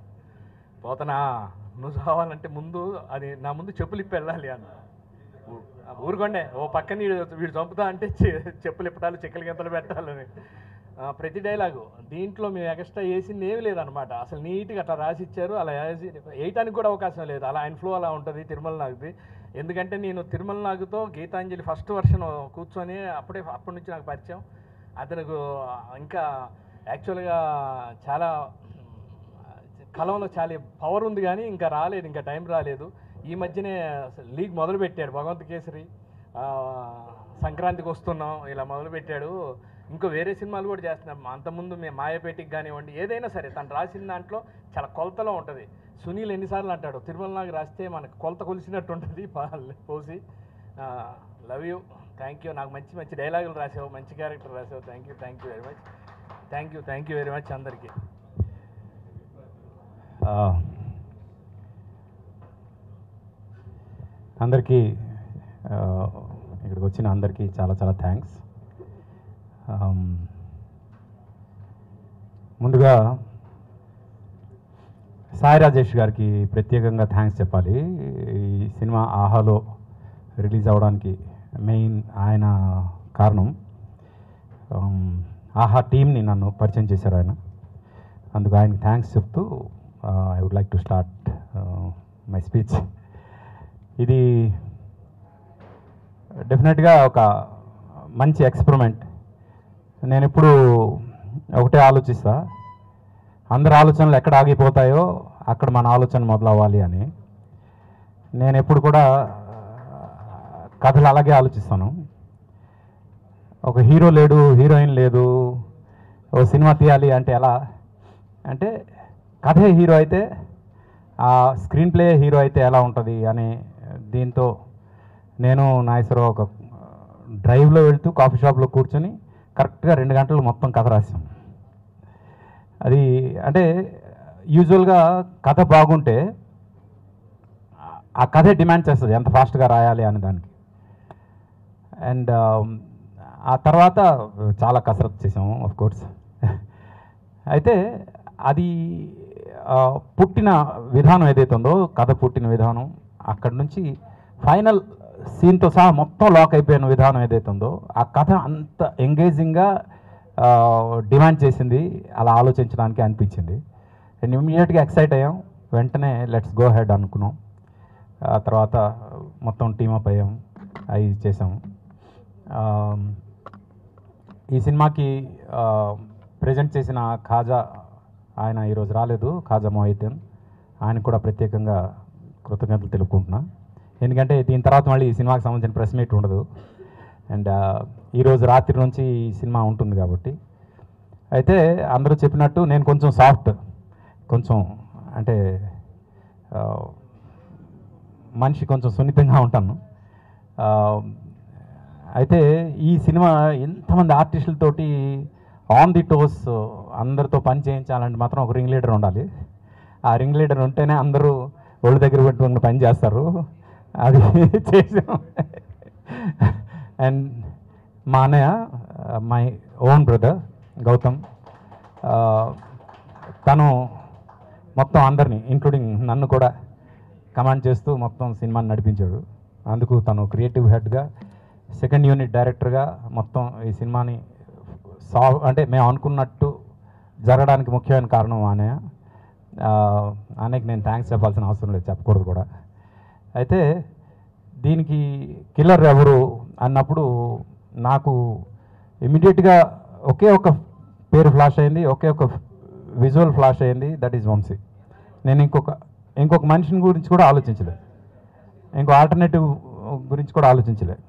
Speaker 7: నువ్వు కావాలంటే ముందు అది నా ముందు చెప్పులు ఇప్పి వెళ్ళాలి అన్న. ఊరుకోండే ఓ పక్కన వీడు చంపుతా అంటే చెప్పులు ఇప్పటాలు చెక్కలు గంతలు పెట్టాలని. ప్రతి డైలాగు దీంట్లో మేము ఎక్స్ట్రా వేసింది ఏమి లేదనమాట, అసలు నీట్గా అట్లా రాసిచ్చారు. అలా వేయటానికి కూడా అవకాశం లేదు, అలా ఆయన ఫ్లో అలా ఉంటుంది తిరుమల నాగుది. ఎందుకంటే నేను తిరుమల నాగుతో గీతాంజలి ఫస్ట్ వర్షన్ కూర్చొని అప్పటి నుంచి నాకు పరిచయం. అతనికి ఇంకా యాక్చువల్గా చాలా కలంలో చాలా పవర్ ఉంది కానీ ఇంకా రాలేదు, ఇంకా టైం రాలేదు. ఈ మధ్యనే లీగ్ మొదలుపెట్టాడు భగవంత్ కేసరి, సంక్రాంతికి వస్తున్నాం ఇలా మొదలుపెట్టాడు. ఇంకో వేరే సినిమాలు కూడా చేస్తున్నాం. అంతకుముందు మేము మాయాపేటికి కానివ్వండి, ఏదైనా సరే తను రాసిన దాంట్లో చాలా కొలతలో ఉంటుంది. సునీల్ ఎన్నిసార్లు అంటాడు, తిరుమల నాకు రాస్తే మనకు కొలత కొలిసినట్టు ఉంటుంది పోసి. Love you, thank you. నాకు మంచి మంచి డైలాగులు రాసావు, మంచి క్యారెక్టర్ రాసావు. Thank you very much. Thank you very much అందరికీ.
Speaker 8: అందరికీ ఇక్కడికి వచ్చిన అందరికీ చాలా చాలా థ్యాంక్స్. ముందుగా సాయి రాజేష్ గారికి ప్రత్యేకంగా థ్యాంక్స్ చెప్పాలి. ఈ సినిమా ఆహాలో రిలీజ్ అవ్వడానికి మెయిన్ ఆయన కారణం. ఆహా టీమ్ని నన్ను పరిచయం చేశారు ఆయన, అందుకు ఆయనకి థ్యాంక్స్ చెప్తూ I would like to start my speech. ఇది డెఫినెట్గా ఒక మంచి ఎక్స్పెరిమెంట్. నేను ఇప్పుడు ఒకటే ఆలోచిస్తా, అందరి ఆలోచనలు ఎక్కడ ఆగిపోతాయో అక్కడ మన ఆలోచన మొదలవ్వాలి అని. నేను ఎప్పుడు కూడా కథలు అలాగే ఆలోచిస్తాను. ఒక హీరో లేడు, హీరోయిన్ లేదు, ఓ సినిమా తీయాలి అంటే ఎలా అంటే, కథే హీరో అయితే ఆ స్క్రీన్ ప్లే హీరో అయితే ఎలా ఉంటుంది అని దీంతో నేను నాగేశ్వరరావు ఒక డ్రైవ్లో వెళ్తూ కాఫీ షాప్లో కూర్చొని కరెక్ట్గా 2 గంటలు మొత్తం కథ రాసాం. అది అంటే యూజువల్గా కథ బాగుంటే ఆ కథే డిమాండ్ చేస్తుంది ఎంత ఫాస్ట్గా రాయాలి అనే దానికి. అండ్ ఆ తర్వాత చాలా కసరత్తు చేసాము ఆఫ్ కోర్స్. అయితే అది పుట్టిన విధానం ఏదైతే ఉందో, కథ పుట్టిన విధానం, అక్కడి నుంచి ఫైనల్ సీన్తో సహా మొత్తం లాక్ అయిపోయిన విధానం ఏదైతే ఉందో, ఆ కథ అంత ఎంగేజింగ్గా డిమాండ్ చేసింది, అలా ఆలోచించడానికి అనిపించింది. అండ్ ఇమ్మీడియట్గా ఎక్సైట్ అయ్యాం, వెంటనే లెట్స్ గో హెడ్ అనుకున్నాం. ఆ తర్వాత మొత్తం టీమప్ అయ్యాం, అవి చేసాము. ఈ సినిమాకి ప్రజెంట్ చేసిన ఖాజా, ఆయన ఈరోజు రాలేదు, ఖాజా మొహిద్దీన్, ఆయనకు కూడా ప్రత్యేకంగా కృతజ్ఞతలు తెలుపుకుంటున్నా. ఎందుకంటే దీని తర్వాత మళ్ళీ ఈ సినిమాకి సంబంధించిన ప్రెస్ మీట్ ఉండదు, అండ్ ఈరోజు రాత్రి నుంచి ఈ సినిమా ఉంటుంది కాబట్టి. అయితే అందరూ చెప్పినట్టు నేను కొంచెం సాఫ్ట్, కొంచెం అంటే మనిషి కొంచెం సున్నితంగా ఉంటాను. అయితే ఈ సినిమా ఎంతమంది ఆర్టిస్టులతోటి ఆన్ ది టోస్ అందరితో పని చేయించాలంటే మాత్రం ఒక రింగ్ లీడర్ ఉండాలి. ఆ రింగ్ లీడర్ ఉంటేనే అందరూ ఒళ్ళు దగ్గర పెట్టుకుని పని చేస్తారు. అది చేసాం. అండ్ మా అన్నయ్య, మై ఓన్ బ్రదర్ గౌతమ్, తను మొత్తం అందరినీ ఇంక్లూడింగ్ నన్ను కూడా కమాండ్ చేస్తూ మొత్తం సినిమాని నడిపించాడు. అందుకు తను క్రియేటివ్ హెడ్గా, సెకండ్ యూనిట్ డైరెక్టర్గా మొత్తం ఈ సినిమాని అంటే మేము అనుకున్నట్టు జరగడానికి ముఖ్యమైన కారణం అన్నయ్య. అన్నయ్యకి నేను థ్యాంక్స్ చెప్పాల్సిన అవసరం లేదు, చెప్పకూడదు కూడా. అయితే దీనికి కిల్లర్ ఎవరు అన్నప్పుడు నాకు ఇమ్మీడియట్గా ఒకే ఒక పేరు ఫ్లాష్ అయింది, ఒకే ఒక విజువల్ ఫ్లాష్ అయింది, దట్ ఈజ్ వంశీ. నేను ఇంకొక మనిషిని గురించి కూడా ఆలోచించలేదు, ఇంకో ఆల్టర్నేటివ్ గురించి కూడా ఆలోచించలేదు.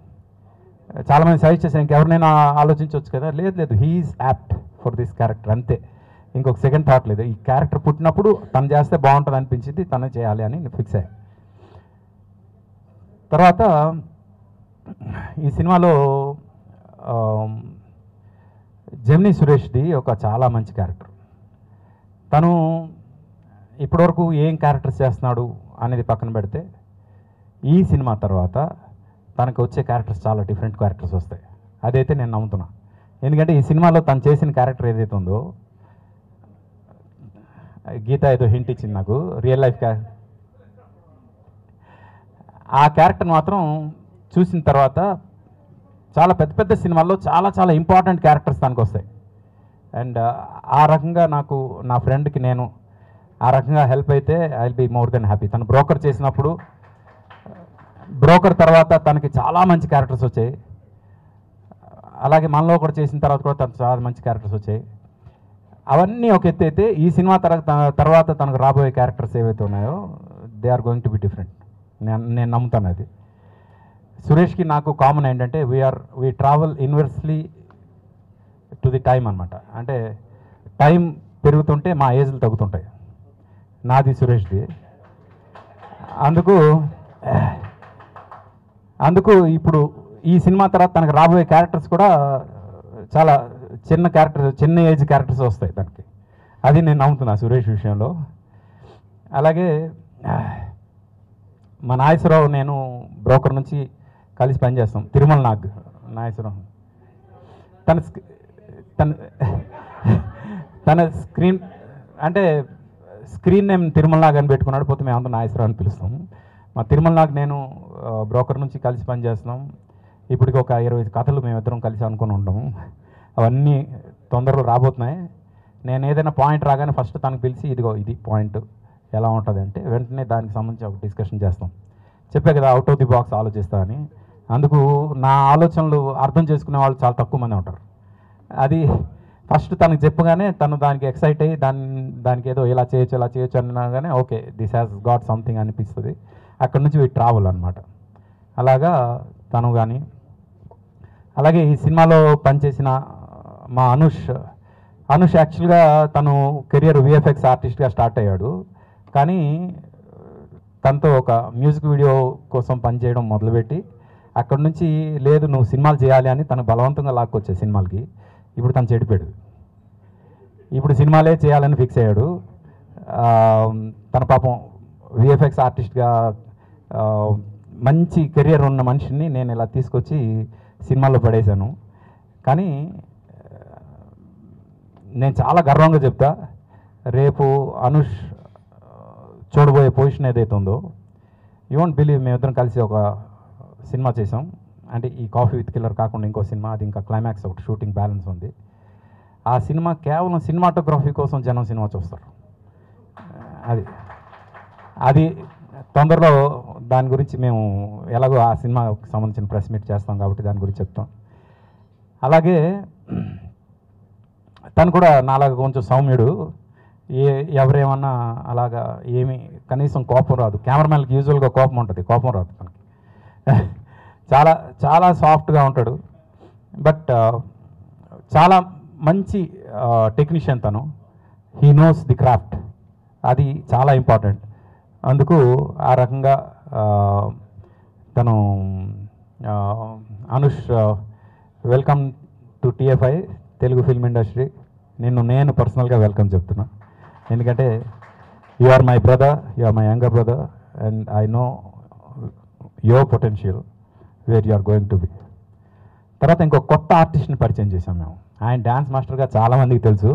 Speaker 8: చాలామంది సజెస్ట్ చేశాను ఇంకెవరినైనా ఆలోచించవచ్చు కదా, లేదు he's apt for this character, అంతే. ఇంకొక సెకండ్ థాట్ లేదు. ఈ క్యారెక్టర్ పుట్టినప్పుడు తను చేస్తే బాగుంటుంది అనిపించింది, తనే చేయాలి అని ఫిక్స్ అయ్యా. తర్వాత ఈ సినిమాలో జెమినీ సురేష్ది ఒక చాలా మంచి క్యారెక్టర్. తను ఇప్పటివరకు ఏం క్యారెక్టర్స్ చేస్తున్నాడు అనేది పక్కన పెడితే, ఈ సినిమా తర్వాత తనకు వచ్చే క్యారెక్టర్స్ చాలా డిఫరెంట్ క్యారెక్టర్స్ వస్తాయి. అదైతే నేను నమ్ముతున్నా. ఎందుకంటే ఈ సినిమాలో తను చేసిన క్యారెక్టర్ ఏదైతే ఉందో, గీత ఏదో హింట్ ఇచ్చింది నాకు, రియల్ లైఫ్ ఆ క్యారెక్టర్ మాత్రం చూసిన తర్వాత చాలా పెద్ద పెద్ద సినిమాల్లో చాలా చాలా ఇంపార్టెంట్ క్యారెక్టర్స్ తనకు వస్తాయి. అండ్ ఆ రకంగా నాకు నా ఫ్రెండ్కి నేను ఆ రకంగా హెల్ప్ అయితే I will be more than happy. తను బ్రోకర్ చేసినప్పుడు, బ్రోకర్ తర్వాత తనకి చాలా మంచి క్యారెక్టర్స్ వచ్చాయి. అలాగే మనలో కూడా చేసిన తర్వాత కూడా తనకు చాలా మంచి క్యారెక్టర్స్ వచ్చాయి. అవన్నీ ఒక ఎత్తు అయితే ఈ సినిమా తర్వాత తనకు రాబోయే క్యారెక్టర్స్ ఏవైతే ఉన్నాయో they are going to be different. నేను నమ్ముతాను అది. సురేష్కి నాకు కామన్ ఏంటంటే we travel inversely to the time అనమాట. అంటే టైం పెరుగుతుంటే మా ఏజ్లు తగ్గుతుంటాయి, నాది సురేష్ది. అందుకు ఇప్పుడు ఈ సినిమా తర్వాత తనకు రాబోయే క్యారెక్టర్స్ కూడా చాలా చిన్న ఏజ్ క్యారెక్టర్స్ వస్తాయి దానికి. అది నేను నమ్ముతున్నా సురేష్ విషయంలో. అలాగే మా నాగేశ్వరరావు నేను బ్రోకర్ నుంచి కలిసి పనిచేస్తాం. తిరుమల నాగేశ్వరరావు తన స్క్రీన్ అంటే స్క్రీన్ నేమ్ తిరుమల నాగ్ అని పెట్టుకున్నాడు, పోతే మేమంతా నాగేశ్వరరావు అని పిలుస్తాం. మా తిరుమల నాగ్ నేను బ్రోకర్ నుంచి కలిసి పనిచేస్తున్నాం. ఇప్పటికి ఒక 20 కథలు మేమిద్దరం కలిసి అనుకుని ఉంటాము. అవన్నీ తొందరలో రాబోతున్నాయి. నేను ఏదైనా పాయింట్ రాగానే ఫస్ట్ తనకు పిలిచి ఇదిగో ఇది పాయింట్ ఎలా ఉంటుంది అంటే వెంటనే దానికి సంబంధించి ఒక డిస్కషన్ చేస్తాం. చెప్పే కదా అవుట్ ఆఫ్ ది బాక్స్ ఆలోచిస్తా అని. అందుకు నా ఆలోచనలు అర్థం చేసుకునే వాళ్ళు చాలా తక్కువ మంది ఉంటారు. అది ఫస్ట్ తనకు చెప్పగానే తను దానికి ఎక్సైట్ అయ్యి దానికి ఏదో ఇలా చేయొచ్చు అన్నాగానే okay this has got something అనిపిస్తుంది. అక్కడ నుంచి వీ ట్రావెల్ అనమాట. అలాగా తను కానీ అలాగే ఈ సినిమాలో పనిచేసిన మా అనుష్ యాక్చువల్గా తను కెరియర్ విఎఫ్ఎక్స్ ఆర్టిస్ట్గా స్టార్ట్ అయ్యాడు. కానీ తనతో ఒక మ్యూజిక్ వీడియో కోసం పనిచేయడం మొదలుపెట్టి అక్కడ నుంచి లేదు నువ్వు సినిమాలు చేయాలి అని తను బలవంతంగా లాక్కొచ్చే సినిమాలకి. ఇప్పుడు తను చెడిపోయాడు. ఇప్పుడు సినిమాలే చేయాలని ఫిక్స్ అయ్యాడు. తన పాపం విఎఫ్ఎక్స్ ఆర్టిస్ట్గా మంచి కెరియర్ ఉన్న మనిషిని నేను ఇలా తీసుకొచ్చి సినిమాల్లో పడేశాను. కానీ నేను చాలా గర్వంగా చెప్తా, రేపు అనుష్ చూడబోయే పొజిషన్ ఏదైతే ఉందో యూ వోంట్ బిలీవ్ మేమిద్దరం కలిసి ఒక సినిమా చేసాం. అంటే ఈ కాఫీ విత్ కిల్లర్ కాకుండా ఇంకో సినిమా, అది ఇంకా క్లైమాక్స్ ఒకటి షూటింగ్ బ్యాలెన్స్ ఉంది. ఆ సినిమా కేవలం సినిమాటోగ్రఫీ కోసం జనం సినిమా చూస్తారు. అది తొందరలో దాని గురించి మేము ఎలాగో ఆ సినిమాకి సంబంధించిన ప్రెస్ మీట్ చేస్తాం కాబట్టి దాని గురించి చెప్తాం. అలాగే తను కూడా నాలాగా కొంచెం సౌమ్యుడు. ఎవరేమన్నా అలాగా ఏమి కనీసం కోపం రాదు. కెమెరామెన్కి యూజువల్గా కోపం ఉంటుంది, కోపం రాదు తనకి. చాలా చాలా సాఫ్ట్గా ఉంటాడు. బట్ చాలా మంచి టెక్నీషియన్ తను. హీ నోస్ ది క్రాఫ్ట్, అది చాలా ఇంపార్టెంట్. అందుకు ఆ రకంగా తను Anush welcome to TFI Telugu film industry. నేను పర్సనల్గా వెల్కమ్ చెప్తున్నా. ఎందుకంటే you are my brother, you are my younger brother and I know your potential where you are going to be. తర్వాత ఇంకో కొత్త ఆర్టిస్ట్ని పరిచయం చేశాం మేము. ఆయన డ్యాన్స్ మాస్టర్గా చాలామందికి తెలుసు,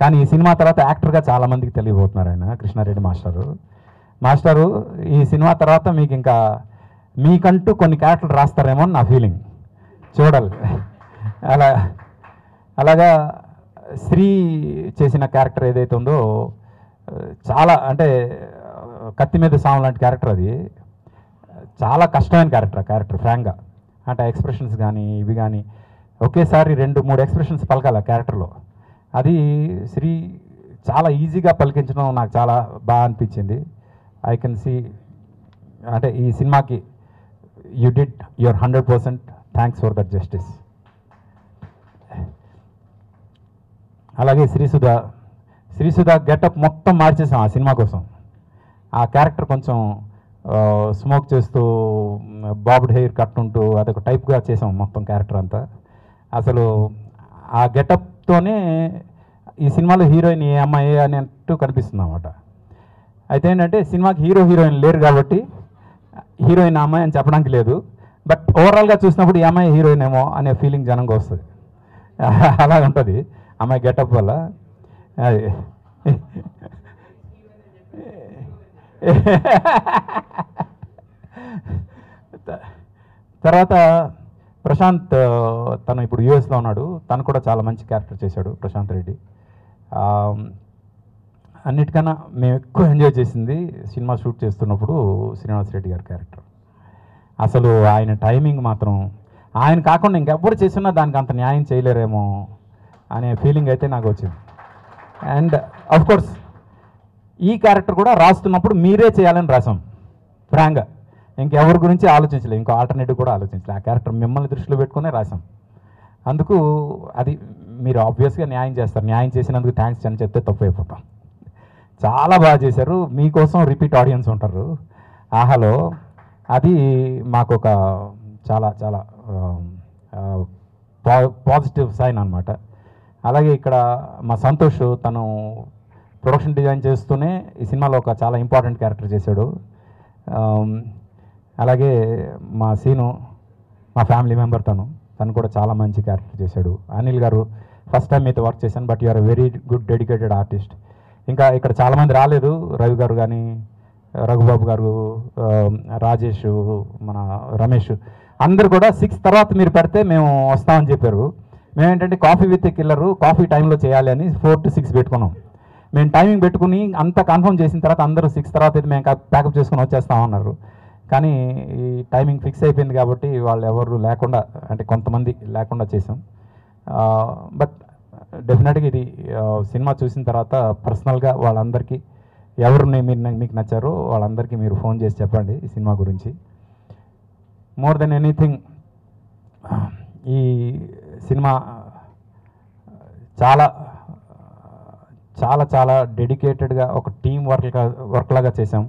Speaker 8: కానీ ఈ సినిమా తర్వాత యాక్టర్గా చాలామందికి తెలియబోతున్నారు. ఆయన కృష్ణారెడ్డి మాస్టరు ఈ సినిమా తర్వాత మీకు ఇంకా మీకంటూ కొన్ని క్యారెక్టర్లు రాస్తారేమో అని నా ఫీలింగ్. చూడాలి. అలాగా శ్రీ చేసిన క్యారెక్టర్ ఏదైతే ఉందో చాలా అంటే కత్తి మీద సాము లాంటి క్యారెక్టర్. అది చాలా కష్టమైన క్యారెక్టర్ ఫ్రాంక్గా. అంటే ఎక్స్ప్రెషన్స్ కానీ ఇవి కానీ ఒకేసారి 2-3 ఎక్స్ప్రెషన్స్ పలకాలి ఆ క్యారెక్టర్లో. అది శ్రీ చాలా ఈజీగా పలికించడం నాకు చాలా బాగా అనిపించింది. ఐ కెన్ సీ అంటే ఈ సినిమాకి you did your 100%. Thanks for that justice. అలాగే శ్రీసుధ గెటప్ మొత్తం మార్చేసాం ఆ సినిమా కోసం. ఆ క్యారెక్టర్ కొంచెం స్మోక్ చేస్తూ బాబ్డ్ హెయిర్ కట్ ఉంటూ అదొక టైప్గా చేసాం మొత్తం క్యారెక్టర్ అంతా. అసలు ఆ గెటప్తోనే ఈ సినిమాలో హీరోయిన్ ఏ అమ్మాయి అన్నట్టు కనిపిస్తుంది అన్నమాట. అయితే ఏంటంటే సినిమాకి హీరోయిన్ లేరు కాబట్టి హీరోయిన్ అమ్మాయి అని చెప్పడానికి లేదు. బట్ ఓవరాల్గా చూసినప్పుడు ఈ అమ్మాయి హీరోయిన్ ఏమో అనే ఫీలింగ్ జనంగా వస్తుంది. అలా ఉంటుంది అమ్మాయి గెటప్ వల్ల. అది తర్వాత ప్రశాంత్ తను ఇప్పుడు యూఎస్లో ఉన్నాడు. తను కూడా చాలా మంచి క్యారెక్టర్ చేశాడు ప్రశాంత్ రెడ్డి. అన్నిటికన్నా మేము ఎక్కువ ఎంజాయ్ చేసింది సినిమా షూట్ చేస్తున్నప్పుడు శ్రీనివాస్ రెడ్డి గారి క్యారెక్టర్. అసలు ఆయన టైమింగ్ మాత్రం ఆయన కాకుండా ఇంకెప్పుడు చేసినా దానికి అంత న్యాయం చేయలేరేమో అనే ఫీలింగ్ అయితే నాకు వచ్చింది. అండ్ కోర్స్ ఈ క్యారెక్టర్ కూడా రాస్తున్నప్పుడు మీరే చేయాలని రాసాం ఫ్రాంక్గా. ఇంకెవరి గురించి ఆలోచించలేదు, ఇంకో ఆల్టర్నేటివ్ కూడా ఆలోచించలేదు. ఆ క్యారెక్టర్ మిమ్మల్ని దృష్టిలో పెట్టుకునే రాసాం. అందుకు అది మీరు ఆబ్వియస్గా న్యాయం చేస్తారు. న్యాయం చేసినందుకు థ్యాంక్స్ అని చెప్తే తప్పు అయిపోతాం. చాలా బాగా చేశారు. మీకోసం రిపీట్ ఆడియన్స్ ఉంటారు ఆహాలో. అది మాకు ఒక చాలా చాలా పాజిటివ్ సైన్ అనమాట. అలాగే ఇక్కడ మా సంతోష్ తను ప్రొడక్షన్ డిజైన్ చేస్తూనే ఈ సినిమాలో ఒక చాలా ఇంపార్టెంట్ క్యారెక్టర్ చేశాడు. అలాగే మా సీను మా ఫ్యామిలీ మెంబర్ తను కూడా చాలా మంచి క్యారెక్టర్ చేశాడు. అనిల్ గారు ఫస్ట్ టైం మీతో వర్క్ చేశాను, but you are a very good dedicated artist. ఇంకా ఇక్కడ చాలామంది రాలేదు, రవి గారు కానీ రఘుబాబు గారు, రాజేష్, మన రమేష్ అందరు కూడా 6 తర్వాత మీరు పెడితే మేము వస్తామని చెప్పారు. మేమేంటంటే కాఫీ విత్ కిల్లరు కాఫీ టైంలో చేయాలి అని 4 to 6 పెట్టుకున్నాం. మేము టైమింగ్ పెట్టుకుని అంతా కన్ఫర్మ్ చేసిన తర్వాత అందరూ 6 తర్వాత అయితే మేము ప్యాకప్ చేసుకుని వచ్చేస్తామన్నారు. కానీ ఈ టైమింగ్ ఫిక్స్ అయిపోయింది కాబట్టి వాళ్ళు ఎవరు లేకుండా, అంటే కొంతమంది లేకుండా చేసాం. బట్ డెఫినెట్గా ఇది సినిమా చూసిన తర్వాత పర్సనల్గా వాళ్ళందరికీ ఎవరు మీకు నచ్చారో వాళ్ళందరికీ మీరు ఫోన్ చేసి చెప్పండి ఈ సినిమా గురించి. మోర్ దెన్ ఎనీథింగ్ ఈ సినిమా చాలా చాలా చాలా డెడికేటెడ్గా ఒక టీం వర్క్ లాగా చేసాం.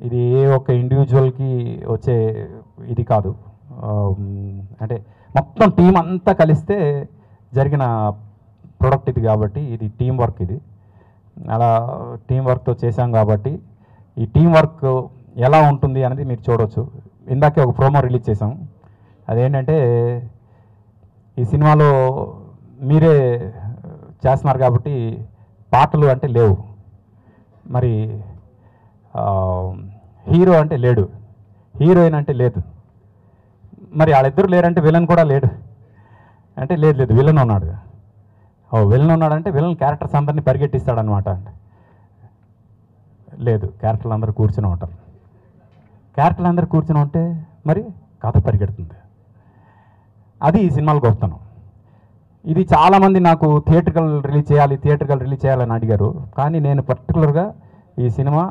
Speaker 8: ఇది ఏ ఒక్క ఇండివిజువల్కి వచ్చే ఇది కాదు, అంటే మొత్తం టీం అంతా కలిస్తే జరిగిన ప్రోడక్ట్ ఇది కాబట్టి ఇది టీం వర్క్. ఇది అలా టీం వర్క్తో చేశాం కాబట్టి ఈ టీం వర్క్ ఎలా ఉంటుంది అనేది మీరు చూడవచ్చు. ఇందాకే ఒక ప్రోమో రిలీజ్ చేసాం. అదేంటంటే ఈ సినిమాలో మీరే చేస్తున్నారు కాబట్టి పాటలు అంటే లేవు, మరి హీరో అంటే లేడు, హీరోయిన్ అంటే లేదు, మరి వాళ్ళిద్దరు లేరంటే విలన్ కూడా లేడు అంటే లేదు విలన్ ఉన్నాడు. విలన్ ఉన్నాడంటే విలన్ క్యారెక్టర్స్ అందరినీ పరిగెట్టిస్తాడనమాట. లేదు, క్యారెక్టర్లు అందరూ కూర్చుని ఉంటారు. క్యారెక్టర్లు అందరూ కూర్చుని ఉంటే మరి కథ పరిగెడుతుంది. అది ఈ సినిమాలు గొప్పతనం. ఇది చాలామంది నాకు థియేట్రికల్ రిలీజ్ చేయాలని అడిగారు. కానీ నేను పర్టికులర్గా ఈ సినిమా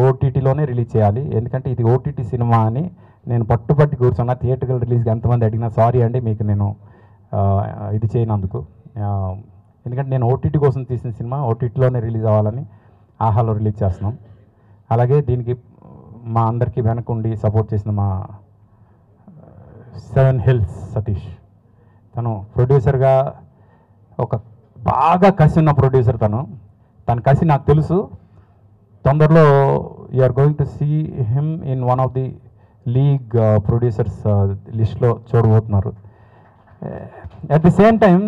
Speaker 8: ఓటీటీలోనే రిలీజ్ చేయాలి, ఎందుకంటే ఇది ఓటీటీ సినిమా అని నేను పట్టుబట్టి కూర్చున్నా. థియేట్రికల్ రిలీజ్కి ఎంతమంది అడిగినా సారీ అండి మీకు నేను ఇది చేయనందుకు. ఎందుకంటే నేను ఓటీటీ కోసం తీసిన సినిమా ఓటీటీలోనే రిలీజ్ అవ్వాలని ఆహాలో రిలీజ్ చేస్తున్నాం. అలాగే దీనికి మా అందరికీ వెనకుండి సపోర్ట్ చేసిన మా 7 Hills సతీష్, తను ప్రొడ్యూసర్గా ఒక బాగా కసి ఉన్న ప్రొడ్యూసర్. తన కసి నాకు తెలుసు. తొందరలో you are going to see him in one of the league producers లిస్ట్లో చూడబోతున్నారు. అట్ ది సేమ్ టైం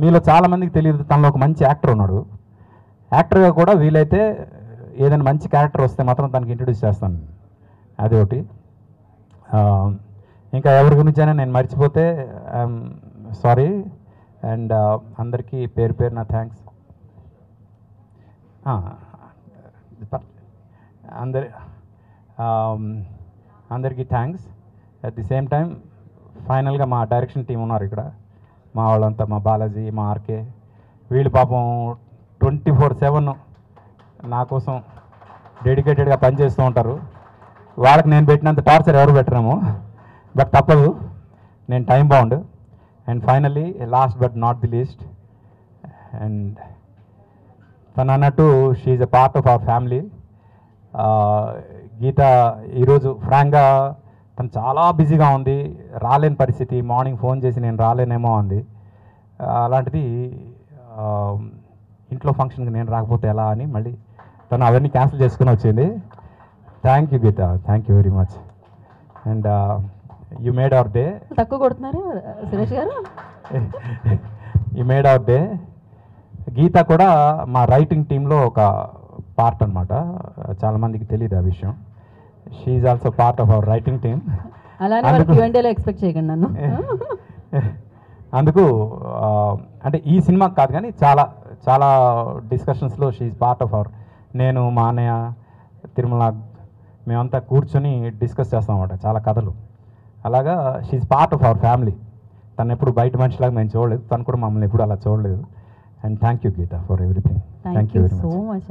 Speaker 8: మీలో చాలామందికి తెలియదు, తనలో ఒక మంచి యాక్టర్ ఉన్నాడు. యాక్టర్గా కూడా వీలైతే ఏదైనా మంచి క్యారెక్టర్ వస్తే మాత్రం తనకి ఇంట్రడ్యూస్ చేస్తాను. అది ఒకటి. ఇంకా ఎవరి గురించైనా నేను మర్చిపోతే ఐఎమ్ సారీ. అండ్ అందరికీ పేరు పేరున థ్యాంక్స్. అందరికీ thanks. At the same time ఫైనల్గా మా డైరెక్షన్ టీం ఉన్నారు ఇక్కడ, మా వాళ్ళంతా, మా బాలాజీ, మా ఆర్కే, వీళ్ళు పాపం 24/7 నా కోసం డెడికేటెడ్గా పనిచేస్తూ ఉంటారు. వాళ్ళకి నేను పెట్టినంత టార్చర్ ఎవరు పెట్టరేమో, బట్ తప్పదు, నేను time bound. And finally last but not the least, and తను అన్నట్టు she is a part of our family. Geetha ఈరోజు ఫ్రాంక్గా తను చాలా బిజీగా ఉంది, రాలేని పరిస్థితి. మార్నింగ్ ఫోన్ చేసి నేను రాలేనేమో అంది. అలాంటిది ఇంట్లో ఫంక్షన్కి నేను రాకపోతే ఎలా అని మళ్ళీ తను అవన్నీ క్యాన్సిల్ చేసుకుని వచ్చింది. Thank you Geetha, thank you very much. And you made our day.
Speaker 2: తక్కువ కొడుతున్నారు సురేష్ గారు.
Speaker 8: You made our day. Geetha కూడా మా రైటింగ్ టీంలో ఒక పార్ట్ అనమాట. చాలామందికి తెలియదు ఆ విషయం. She is also part of hour writing team.
Speaker 2: అలానే Q&Aలో ఎక్స్పెక్ట్ చేయకండి నన్ను.
Speaker 8: అందుకు అంటే ఈ సినిమాకి కాదు కానీ చాలా చాలా డిస్కషన్స్లో she is part of our. నేను, మా అన్నయ్య, తిరుమల మేమంతా కూర్చొని డిస్కస్ చేస్తాం అన్నమాట చాలా కథలు. అలాగా she is part of our family. తను ఎప్పుడు బయట మనిషిలాగా మేము చూడలేదు, తను కూడా మమ్మల్ని ఎప్పుడు అలా చూడలేదు. And thank you Geetha for everything
Speaker 9: thank you
Speaker 8: very
Speaker 9: so
Speaker 8: much
Speaker 9: much